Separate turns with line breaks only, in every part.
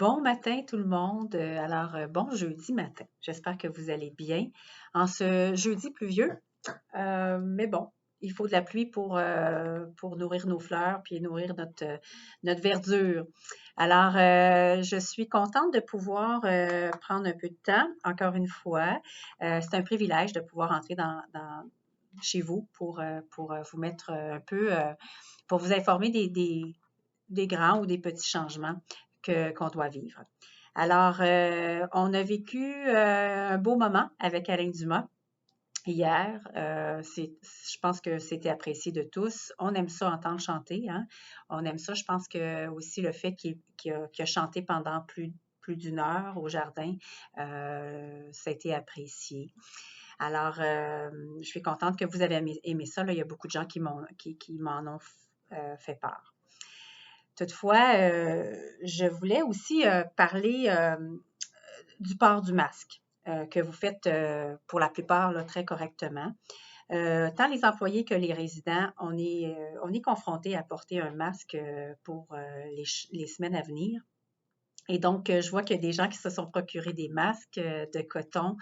Bon matin tout le monde. Bon jeudi matin. J'espère que vous allez bien en ce jeudi pluvieux. Mais bon, il faut de la pluie pour nourrir nos fleurs puis nourrir notre verdure. Je suis contente de pouvoir prendre un peu de temps, encore une fois. C'est un privilège de pouvoir entrer chez vous pour vous mettre un peu, pour vous informer des grands ou des petits changements qu'on doit vivre. On a vécu un beau moment avec Alain Dumas hier. Je pense que c'était apprécié de tous. On aime ça entendre chanter, hein? On aime ça. Je pense que aussi le fait qu'il a chanté pendant plus d'une heure au jardin, ça a été apprécié. Je suis contente que vous avez aimé ça. Là, il y a beaucoup de gens qui m'en ont fait part. Toutefois, je voulais aussi parler du port du masque que vous faites pour la plupart là, très correctement. Tant les employés que les résidents, on est confrontés à porter un masque pour les semaines à venir. Et donc, je vois qu'il y a des gens qui se sont procurés des masques de coton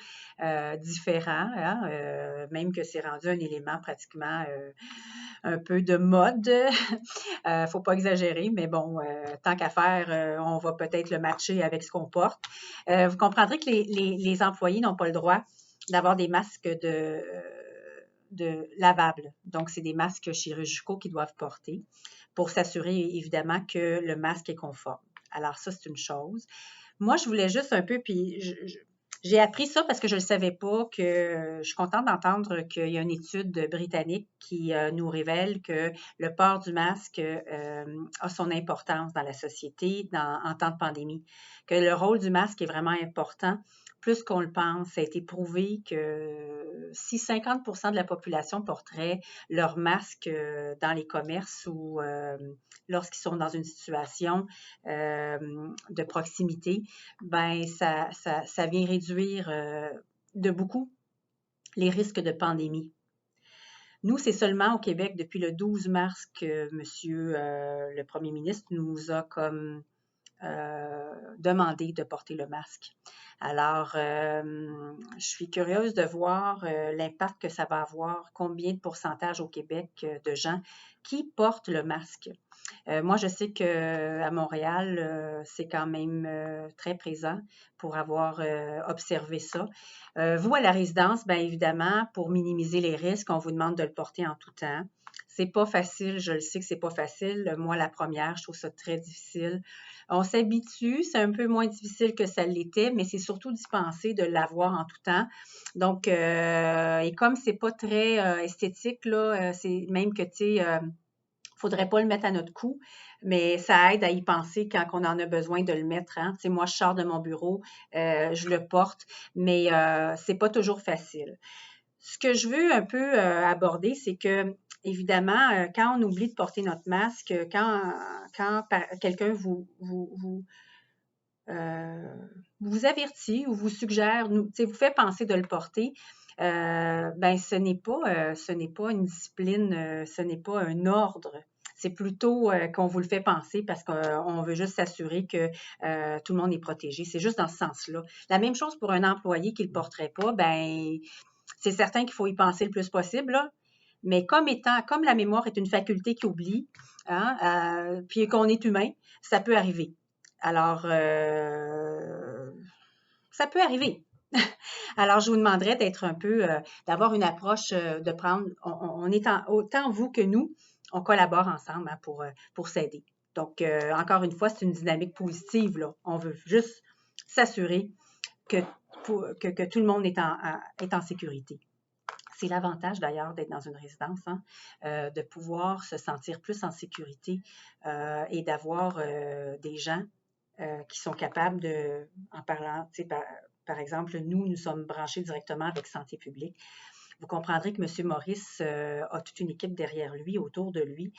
différents, hein, même que c'est rendu un élément pratiquement un peu de mode. Faut pas exagérer, mais bon, tant qu'à faire, on va peut-être le matcher avec ce qu'on porte. Vous comprendrez que les employés n'ont pas le droit d'avoir des masques de lavables. Donc, c'est des masques chirurgicaux qu'ils doivent porter pour s'assurer évidemment que le masque est conforme. Alors ça, c'est une chose. Moi, je voulais juste un peu, j'ai appris ça parce que je ne le savais pas, que je suis contente d'entendre qu'il y a une étude britannique qui nous révèle que le port du masque a son importance dans la société en temps de pandémie, que le rôle du masque est vraiment important, plus qu'on le pense. Ça a été prouvé que si 50% de la population porterait leur masque dans les commerces ou lorsqu'ils sont dans une situation de proximité, ben ça vient réduire de beaucoup les risques de pandémie. Nous, c'est seulement au Québec depuis le 12 mars que Monsieur le Premier ministre nous a comme demandé de porter le masque. Je suis curieuse de voir l'impact que ça va avoir, combien de pourcentage au Québec de gens qui portent le masque. Moi, je sais qu'à Montréal, c'est quand même très présent pour avoir observé ça. Vous, à la résidence, bien évidemment, pour minimiser les risques, on vous demande de le porter en tout temps. C'est pas facile, je le sais que c'est pas facile. Moi, la première, je trouve ça très difficile. On s'habitue, c'est un peu moins difficile que ça l'était, mais c'est surtout d'y penser de l'avoir en tout temps. Donc, et comme c'est pas très esthétique, là, c'est même que, tu sais, faudrait pas le mettre à notre cou, mais ça aide à y penser quand on en a besoin de le mettre. Hein. Tu sais, moi, je sors de mon bureau, je le porte, mais c'est pas toujours facile. Ce que je veux un peu aborder, c'est que, évidemment, quand on oublie de porter notre masque, quand quelqu'un euh, vous avertit ou vous suggère, vous fait penser de le porter, ben ce n'est pas une discipline, ce n'est pas un ordre. C'est plutôt qu'on vous le fait penser parce qu'on veut juste s'assurer que tout le monde est protégé. C'est juste dans ce sens-là. La même chose pour un employé qui ne le porterait pas, ben c'est certain qu'il faut y penser le plus possible, là. Mais comme la mémoire est une faculté qui oublie, hein, puis qu'on est humain, ça peut arriver. Alors, ça peut arriver. Alors, je vous demanderais d'être un peu, d'avoir une approche, de prendre, on est autant vous que nous, on collabore ensemble hein, pour s'aider. Donc, encore une fois, c'est une dynamique positive, là. On veut juste s'assurer que, que tout le monde est en sécurité. C'est l'avantage d'ailleurs d'être dans une résidence, hein, de pouvoir se sentir plus en sécurité et d'avoir des gens qui sont capables de, en parlant, par exemple, nous sommes branchés directement avec Santé publique. Vous comprendrez que M. Maurice a toute une équipe derrière lui, autour de lui,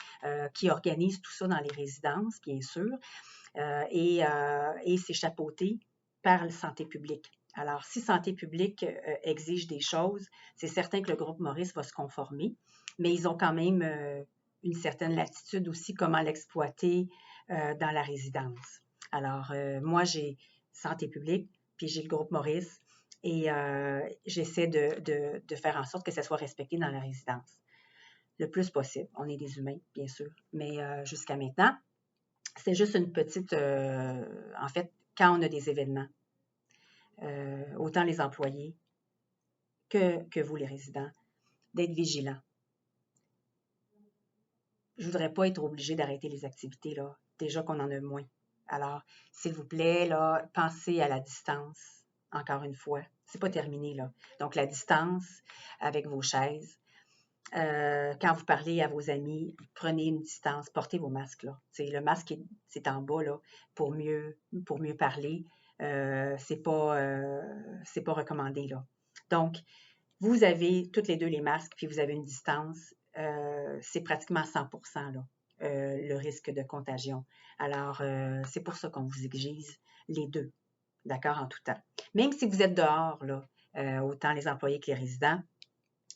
qui organise tout ça dans les résidences, bien sûr, et c'est chapeauté par la Santé publique. Alors, si Santé publique exige des choses, c'est certain que le groupe Maurice va se conformer, mais ils ont quand même une certaine latitude aussi comment l'exploiter dans la résidence. Alors, moi, j'ai Santé publique, puis j'ai le groupe Maurice, et j'essaie de faire en sorte que ça soit respecté dans la résidence le plus possible. On est des humains, bien sûr, mais jusqu'à maintenant, c'est juste une petite... en fait, quand on a des événements, autant les employés que vous, les résidents, d'être vigilants. Je ne voudrais pas être obligée d'arrêter les activités, là, déjà qu'on en a moins. Alors, s'il vous plaît, là, pensez à la distance, encore une fois. C'est pas terminé, là. Donc, la distance avec vos chaises. Quand vous parlez à vos amis, prenez une distance, portez vos masques, là. Le masque, c'est en bas, là, pour mieux parler. C'est pas recommandé, là. Donc, vous avez toutes les deux les masques, puis vous avez une distance, c'est pratiquement 100% là, le risque de contagion. Alors, c'est pour ça qu'on vous exige les deux, d'accord, en tout temps. Même si vous êtes dehors, là, autant les employés que les résidents,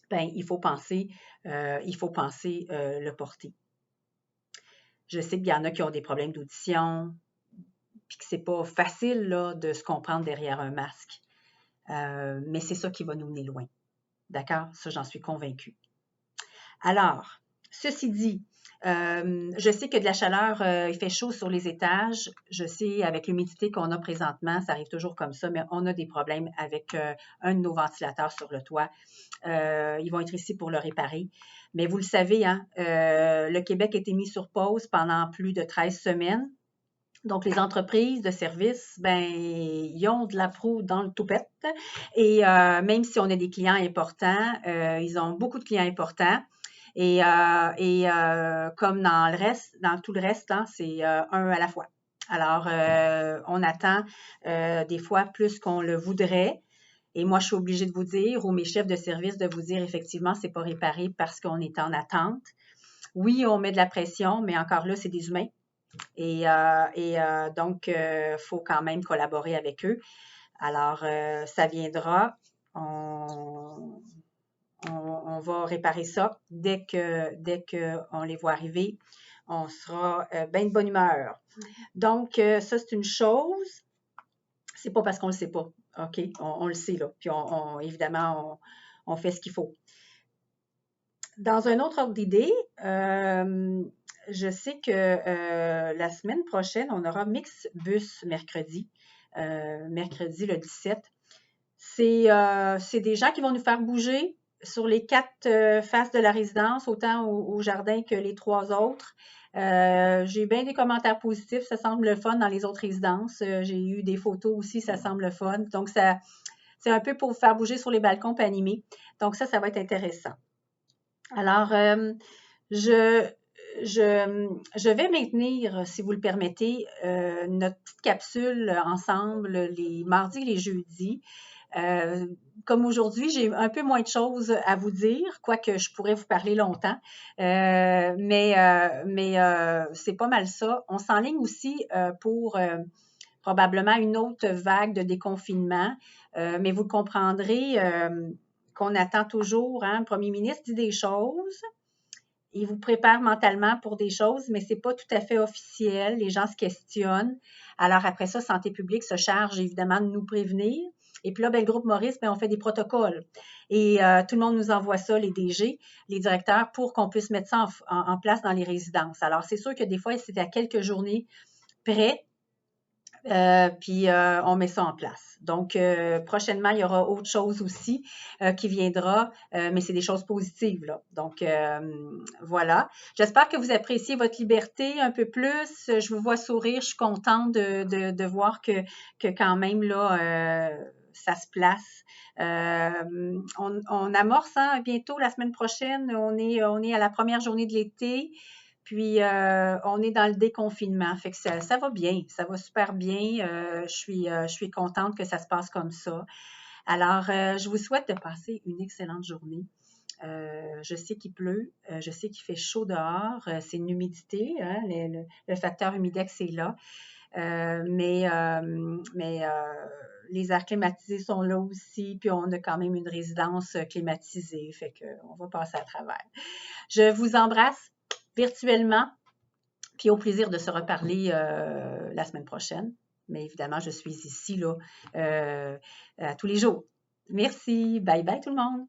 ben, il faut penser le porter. Je sais qu'il y en a qui ont des problèmes d'audition, puis que c'est pas facile là, de se comprendre derrière un masque. Mais c'est ça qui va nous mener loin. D'accord? Ça, j'en suis convaincue. Alors, ceci dit, je sais que de la chaleur, il fait chaud sur les étages. Je sais, avec l'humidité qu'on a présentement, ça arrive toujours comme ça, mais on a des problèmes avec un de nos ventilateurs sur le toit. Ils vont être ici pour le réparer. Mais vous le savez, hein, le Québec a été mis sur pause pendant plus de 13 semaines. Donc, les entreprises de services, ben, ils ont de la proue dans le toupette. Et même si on a des clients importants, ils ont beaucoup de clients importants. Et comme dans le reste, dans tout le reste, hein, c'est un à la fois. Alors, on attend des fois plus qu'on le voudrait. Et moi, je suis obligée de vous dire, ou mes chefs de service, de vous dire effectivement, c'est pas réparé parce qu'on est en attente. Oui, on met de la pression, mais encore là, c'est des humains. Et donc, il faut quand même collaborer avec eux. Alors, ça viendra. On va réparer ça dès qu'on les voit arriver. On sera bien de bonne humeur. Donc, ça, c'est une chose. C'est pas parce qu'on le sait pas. OK? On le sait, là. Puis, évidemment, on fait ce qu'il faut. Dans un autre ordre d'idée, je sais que la semaine prochaine, on aura Mixbus mercredi le 17. C'est des gens qui vont nous faire bouger sur les 4 faces de la résidence, autant au jardin que les 3 autres. J'ai bien des commentaires positifs, ça semble le fun dans les autres résidences. J'ai eu des photos aussi, ça semble le fun. Donc, c'est un peu pour vous faire bouger sur les balcons et animer. Donc, ça va être intéressant. Alors, je vais maintenir, si vous le permettez, notre petite capsule ensemble les mardis et les jeudis. Comme aujourd'hui, j'ai un peu moins de choses à vous dire, quoique je pourrais vous parler longtemps, mais c'est pas mal ça. On s'enligne aussi pour probablement une autre vague de déconfinement, mais vous comprendrez qu'on attend toujours, hein, le premier ministre dit des choses, il vous prépare mentalement pour des choses, mais c'est pas tout à fait officiel. Les gens se questionnent. Alors après ça, Santé publique se charge évidemment de nous prévenir. Et puis là, ben, le groupe Maurice, ben, on fait des protocoles. Et tout le monde nous envoie ça, les DG, les directeurs, pour qu'on puisse mettre ça en place dans les résidences. Alors, c'est sûr que des fois, c'est à quelques journées près. Puis on met ça en place. Donc, prochainement, il y aura autre chose aussi qui viendra, mais c'est des choses positives, là. Donc, voilà. J'espère que vous appréciez votre liberté un peu plus. Je vous vois sourire. Je suis contente de voir que quand même, là, ça se place. On amorce, hein, bientôt, la semaine prochaine. On est à la première journée de l'été. Puis, on est dans le déconfinement. Fait que ça va bien, ça va super bien. Je suis contente que ça se passe comme ça. Alors, je vous souhaite de passer une excellente journée. Je sais qu'il pleut, je sais qu'il fait chaud dehors, c'est une humidité, hein, le facteur humidex est là. Mais les airs climatisés sont là aussi, puis on a quand même une résidence climatisée, fait qu'on va passer à travers. Je vous embrasse virtuellement. Puis au plaisir de se reparler la semaine prochaine. Mais évidemment, je suis ici là, tous les jours. Merci. Bye bye tout le monde.